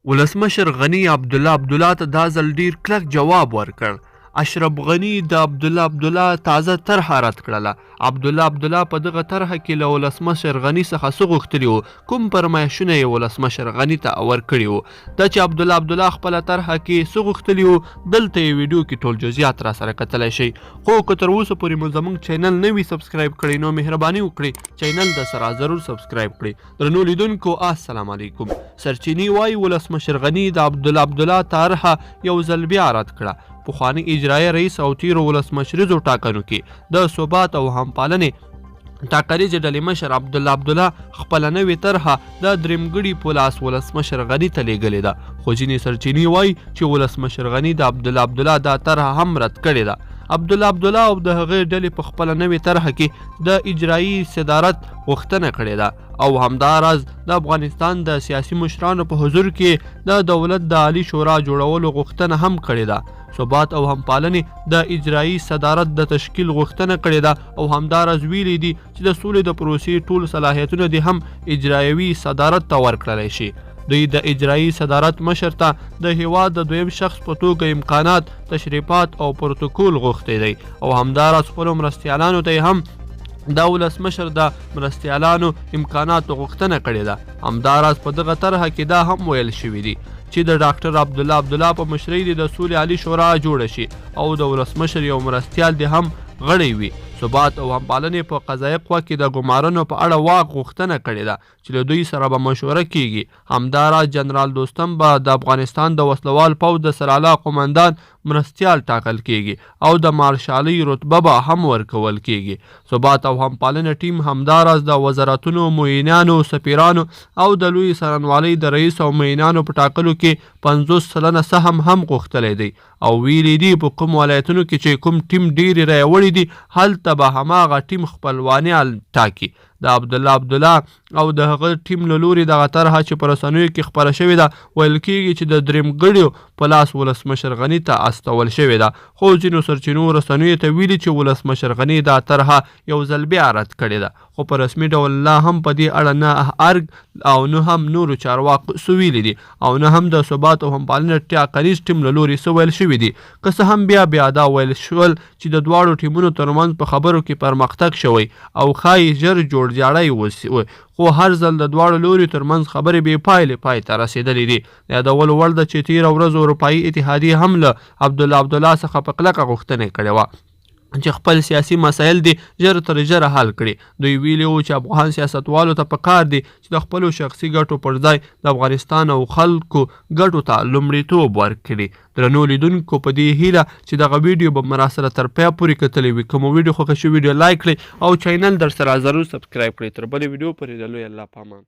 ولسمشر غني عبدالله ته دا ځل ډیر کلک جواب ورکړ. اشرف غني د عبدالله تازه طرحه رد کړله. عبدالله په دغه طرحه کې له ولسمشر غني څخه څه غوښتلي وو، کوم فرمایشونه یې ولسمشر غني ته ورکړي وو. دا چې عبدالله خپله طرحه کې څه غوښتلي وو، دلته یې ویډیو کې ټول جزئیات راسره کتلی شئ. خو که تر اوسه پورې مو زموږ چینل نه وي سبسکرایب کړی نو مهرباني وکړئ چینل د سره ضرور سبسکرایب کړئ. درنو لیدونکو السلام علیکم. سرچینې وایي ولسمشر غني د عبدالله طرحه یو ځل بیا رد کړه. پخواني اجرایي رئیس او تیرو ولسمشریزو ټاکنو کې د ثبات او همپالنې ټاکنیزې ډلې مشر عبدالله خپله نوې طرحه د درېمګړي په لاس ولسمشر غني ته لیږلې ده. خو ځینې سرچینې وایي چې ولسمشر غني د عبدالله دا طرحه هم رد کړې ده. عبدالله او د هغې ډلې په خپله نوې طرحه کې د اجرایي صدارت غوښتنه کړې ده او همداراز د افغانستان د سیاسي مشرانو په حضور کې د دولت د عالی شورا جوړولو غوښتنه هم کړې ده. ثبات او همپالنې د اجرایي صدارت د تشکیل غوښتنه کړې ده او همداراز ویلي دي چې د سولې د پروسې ټول صلاحیتونه دې هم اجرایوي صدارت ته ورکړلی شي. دوی د اجرایي صدارت مشر ته د هیواد د دویم شخص په توګه امکانات، تشریفات او پروتوکول غوښتی دی او همداراز خپلو مرستیالانو ته یې هم د ولسمشر د مرستیالانو امکاناتو غوښتنه کړې ده. همداراز په دغه طرحه کې دا هم ویل شوي دي چې د ډاکټر عبدالله په مشرۍ د سولې عالي شورا جوړه شي او د ولسمشر یو مرستیال دې هم غړی وي. ثبات او همپالنې په قضایي قوه کې د ګمارنو په اړه واک غوښتنه کړې ده چې له دوی سره به مشوره کیږي. همداراز جنرال دوستم به د افغانستان د وسلوال پوځ د سراله قومندان مرستیال ټاکل کیږي او د مارشالۍ رتبه به هم ورکول کیږي. ثبات او همپالنې ټیم همداراز د وزارتونو، معینانو، سفیرانو او د لوی څارنوالۍ د رئیس او معینانو په ټاکلو کې 50% سهم هم غوښتلی دی او ویلي دي په کوم ولایتونو کې چې کوم ټیم ډیرې رایې وړي دي هلته به هماغه ټیم خپلوانیال ټاکي. د عبدالله او د هغه ټیم له لوري دغه طرحه چې په رسنیو کې خپره شوې ده ویل کېږي چې د درېمګړیو په لاس ولسمشر غني ته استول شوې ده. خو ځینو سرچینو رسنیو ته ویلي چې ولسمشر غني دا طرحه یو ځل بیا رد کړې ده. خو په رسمي ډول لا هم په دې اړه نه ارګ او نه هم نورو چارواکو څه ویلي دي او نه هم د ثبات او همپالنې ټاکنیز ټیم له لوري څه ویل شوي دي. که څه هم بیا دا ویل شول چې د دواړو ټیمونو ترمنځ په خبرو کې پرمختګ شوی او ښایي ژر جوړجاړی وسي، خو هر ځل د دواړو لوري ترمنځ خبرې بې پایلې پای ته رسېدلې دي. د یادولو وړ ده چې تېره ورځ اروپایي اتحادیې هم له عبدالله څخه په کلکه غوښتنه کړې وه چې خپل سیاسي مسایل دي ژر تر ژره حل کړي. دوی ویلي وو چې افغان سیاستوالو ته پکار دي چې د خپلو شخصي ګټو پر ځای د افغانستان او خلکو ګټو ته لومړیتوب ورکړي. درنو لیدونکو په دې هیله چې دغه ویډیو به مو راسره تر پایه پورې کتلی وي. که مو ویډیو خوښه شوې ویډیو لایک کړئ او چینل در سره ضرور سبسکرایب کړئ. تر بلې ویډیو پورې د لوی الله پامان.